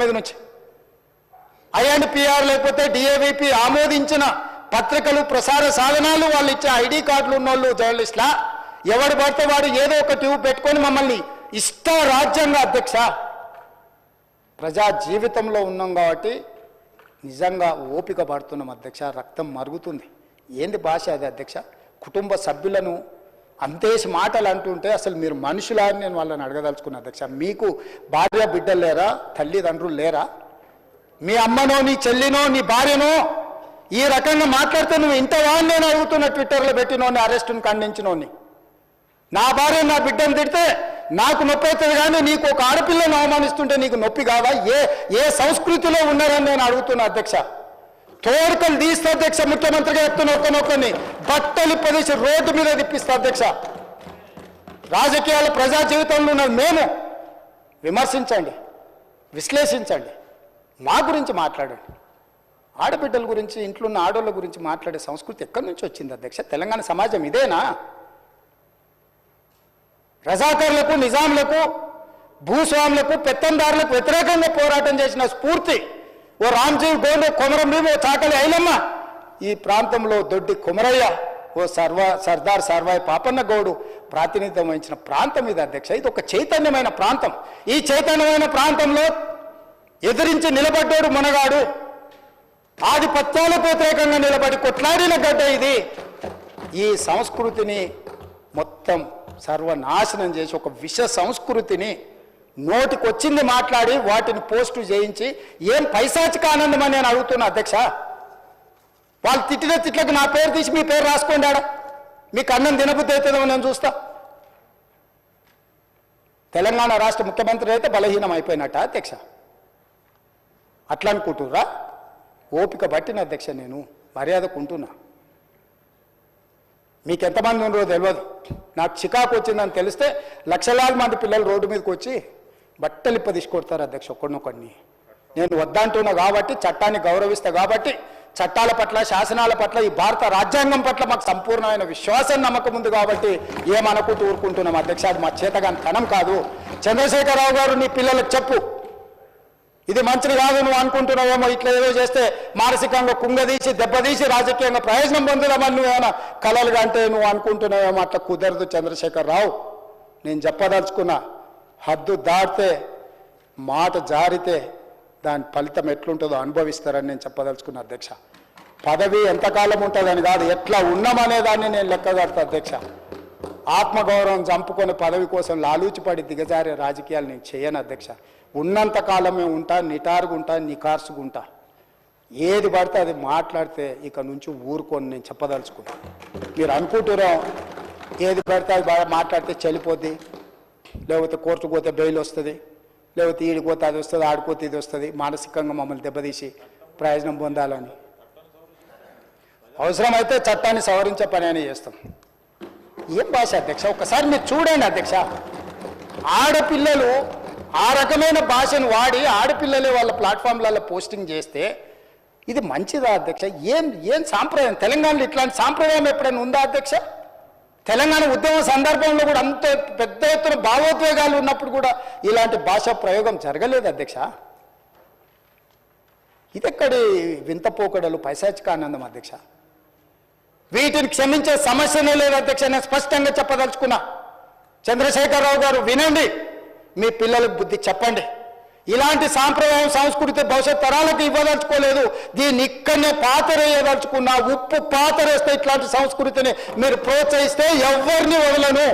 మీద నుంచి ఐఎండ్పిఆర్ లేకపోతే డిఏవిపి ఆమోదించిన పత్రికలు ప్రసార సాధనాలు వాళ్ళు ఇచ్చే ఐడి కార్డులు ఉన్నోళ్ళు జర్నలిస్టులా ఎవడు పడితే వాడు ఏదో ఒక ట్యూబ్ పెట్టుకొని మమ్మల్ని ఇష్ట రాజ్యంగా అధ్యక్ష ప్రజా జీవితంలో ఉన్నాం కాబట్టి నిజంగా ఓపిక పడుతున్నాం అధ్యక్ష. రక్తం మరుగుతుంది. ఏంది భాష అది అధ్యక్ష? కుటుంబ సభ్యులను అంతేసి మాటలు అంటుంటే అసలు మీరు మనుషులా అని నేను వాళ్ళని అడగదలుచుకున్నా అధ్యక్ష. మీకు భార్య బిడ్డలు లేరా? తల్లిదండ్రులు లేరా? మీ అమ్మనో నీ చెల్లినో నీ భార్యనో ఈ రకంగా మాట్లాడితే నువ్వు ఇంతవా అని నేను అడుగుతున్నా. ట్విట్టర్లో పెట్టినోని అరెస్టును ఖండించినోని నా భార్య నా బిడ్డను తిడితే నాకు నొప్పి అవుతుంది, కానీ నీకు ఒక ఆడపిల్లను అవమానిస్తుంటే నీకు నొప్పి కావా? ఏ సంస్కృతిలో ఉన్నారని నేను అడుగుతున్నా అధ్యక్ష. తోడుకలు తీస్తే అధ్యక్ష, ముఖ్యమంత్రిగా చెప్తున్న ఒక్కనొక్కని బట్టలు పదేసి రోడ్డు మీద తిప్పిస్తా అధ్యక్ష. రాజకీయాల ప్రజా జీవితంలో ఉన్నది మేము. విమర్శించండి, విశ్లేషించండి, మా గురించి మాట్లాడండి. ఆడబిడ్డల గురించి, ఇంట్లో ఉన్న ఆడోళ్ళ గురించి మాట్లాడే సంస్కృతి ఎక్కడి నుంచి వచ్చింది అధ్యక్ష? తెలంగాణ సమాజం ఇదేనా? రజాకర్లకు, నిజాంలకు, భూస్వాములకు, పెత్తందారులకు వ్యతిరేకంగా పోరాటం చేసిన స్ఫూర్తి ఓ రామ్జీవ్ గోండు, కొమరం భీమ్, ఓ చాకలి ఐలమ్మ, ఈ ప్రాంతంలో దొడ్డి కొమరయ్య, ఓ సర్దార్ సర్వాయి పాపన్న గౌడు ప్రాతినిధ్యం వహించిన ప్రాంతం ఇది అధ్యక్ష. ఇది ఒక చైతన్యమైన ప్రాంతం. ఈ చైతన్యమైన ప్రాంతంలో ఎదిరించి నిలబడ్డాడు మునగాడు. ఆధిపత్యాలకు వ్యతిరేకంగా నిలబడి కొట్లాడిన గడ్డ ఇది. ఈ సంస్కృతిని మొత్తం సర్వనాశనం చేసి ఒక విష సంస్కృతిని నోటికొచ్చింది మాట్లాడి వాటిని పోస్టు చేయించి ఏం పైశాచిక ఆనందం అని నేను అడుగుతున్నా అధ్యక్ష. వాళ్ళు తిట్టిన తిట్లకు నా పేరు తీసి మీ పేరు రాసుకోండి. ఆడ మీకు అన్నం తినబుద్ధి అవుతుందో నేను చూస్తా. తెలంగాణ రాష్ట్ర ముఖ్యమంత్రి అయితే బలహీనం అయిపోయినట్ట అధ్యక్ష? అట్లా అనుకుంటుర్రా? ఓపిక పట్టిన అధ్యక్ష, నేను మర్యాదకుంటున్నా. మీకు ఎంతమంది ఉన్నారో తెలియదు. నాకు చికాకు వచ్చిందని తెలిస్తే లక్షలాది మంది పిల్లలు రోడ్డు మీదకి వచ్చి బట్టలిప్ప తీసుకొడతారు అధ్యక్ష ఒక్కడినొక్కడిని. నేను వద్దంటున్నా కాబట్టి, చట్టాన్ని గౌరవిస్తా కాబట్టి, చట్టాల పట్ల, శాసనాల పట్ల, ఈ భారత రాజ్యాంగం పట్ల మాకు సంపూర్ణమైన విశ్వాసం, నమ్మకం ఉంది కాబట్టి ఏమనుకుంటూ ఊరుకుంటున్నాం అధ్యక్ష. అది మా చేతగాని తనం కాదు. చంద్రశేఖరరావు గారు నీ పిల్లలకు చెప్పు, ఇది మంచిది కాదు, నువ్వు అనుకుంటున్నావేమో ఇట్లా ఏదో చేస్తే మానసికంగా కుంగదీసి దెబ్బతీసి రాజకీయంగా ప్రయోజనం పొందుదామని నువ్వేమైనా కలలుగా అంటే నువ్వు అనుకుంటున్నావేమో. అట్లా కుదరదు చంద్రశేఖరరావు. నేను చెప్పదలుచుకున్నా, హద్దు దాటితే, మాట జారితే దాని ఫలితం ఎట్లుంటుందో అనుభవిస్తారని నేను చెప్పదలుచుకున్నా అధ్యక్ష. పదవి ఎంతకాలం ఉంటుందని కాదు, ఎట్లా ఉన్నామనేదాన్ని నేను లెక్కగడతా అధ్యక్ష. ఆత్మగౌరవం చంపుకొని పదవి కోసం లాలూచిపడి దిగజారే రాజకీయాలు నేను చేయను అధ్యక్ష. ఉన్నంత కాలమే ఉంటా, నిటారుగుంటా, నికార్సుగుంటా. ఏది పడితే అది మాట్లాడితే ఇక నుంచి ఊరుకొని నేను చెప్పదలుచుకున్నా. మీరు అనుకుంటున్నాం ఏది పడితే అది బాగా మాట్లాడితే చెల్లిపోద్ది, లేకపోతే కోర్టుకు పోతే బెయిల్ వస్తుంది, లేకపోతే ఈడిపోతే అది వస్తుంది, ఆడిపోతే ఇది వస్తుంది, మానసికంగా మమ్మల్ని దెబ్బతీసి ప్రయోజనం పొందాలని. అవసరమైతే చట్టాన్ని సవరించే పని అని చేస్తాం. ఏం భాష అధ్యక్ష? ఒకసారి మీరు చూడండి అధ్యక్ష. ఆడపిల్లలు ఆ రకమైన భాషను వాడి ఆడపిల్లలే వాళ్ళ ప్లాట్ఫామ్లలో పోస్టింగ్ చేస్తే ఇది మంచిదా అధ్యక్ష? ఏం సాంప్రదాయం? తెలంగాణలో ఇట్లాంటి సాంప్రదాయం ఎప్పుడైనా ఉందా అధ్యక్ష? తెలంగాణ ఉద్యమ సందర్భంలో కూడా అంత పెద్ద ఎత్తున భావోద్వేగాలు ఉన్నప్పుడు కూడా ఇలాంటి భాషా ప్రయోగం జరగలేదు అధ్యక్ష. ఇదెక్కడి వింత పోకడలు, పైశాచిక ఆనందం అధ్యక్ష? వీటిని క్షమించే సమస్యనే లేదు అధ్యక్ష. నేను స్పష్టంగా చెప్పదలుచుకున్నా. చంద్రశేఖరరావు గారు వినండి, మీ పిల్లలకు బుద్ధి చెప్పండి. ఇలాంటి సాంప్రదాయం, సంస్కృతి భవిష్యత్ తరాలకు ఇవ్వదలుచుకోలేదు. దీన్ని ఇక్కడనే పాతరేయదలుచుకున్నా. ఉప్పు పాతరేస్తే ఇట్లాంటి సంస్కృతిని మీరు ప్రోత్సహిస్తే ఎవరిని వదలను.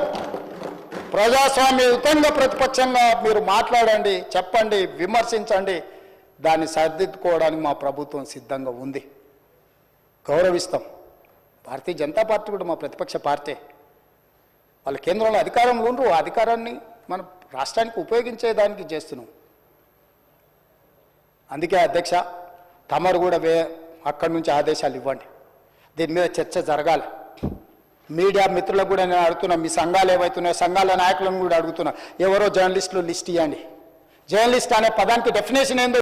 ప్రజాస్వామ్యయుతంగా ప్రతిపక్షంగా మీరు మాట్లాడండి, చెప్పండి, విమర్శించండి. దాన్ని సరిదిద్దుకోవడానికి మా ప్రభుత్వం సిద్ధంగా ఉంది. గౌరవిస్తాం. భారతీయ జనతా పార్టీ కూడా మా ప్రతిపక్ష పార్టీ. వాళ్ళ కేంద్రంలో అధికారంలో ఉండరు. ఆ అధికారాన్ని మన రాష్ట్రానికి ఉపయోగించేదానికి చేస్తున్నాం. అందుకే అధ్యక్ష, తమరు కూడా అక్కడి నుంచి ఆదేశాలు ఇవ్వండి. దీని మీద చర్చ జరగాలి. మీడియా మిత్రులకు కూడా నేను అడుగుతున్నా, మీ సంఘాలు ఏవైతున్నాయో సంఘాల నాయకులను కూడా అడుగుతున్నా, ఎవరో జర్నలిస్టులు లిస్ట్ ఇవ్వండి. జర్నలిస్ట్ అనే పదానికి డెఫినేషన్ ఏందో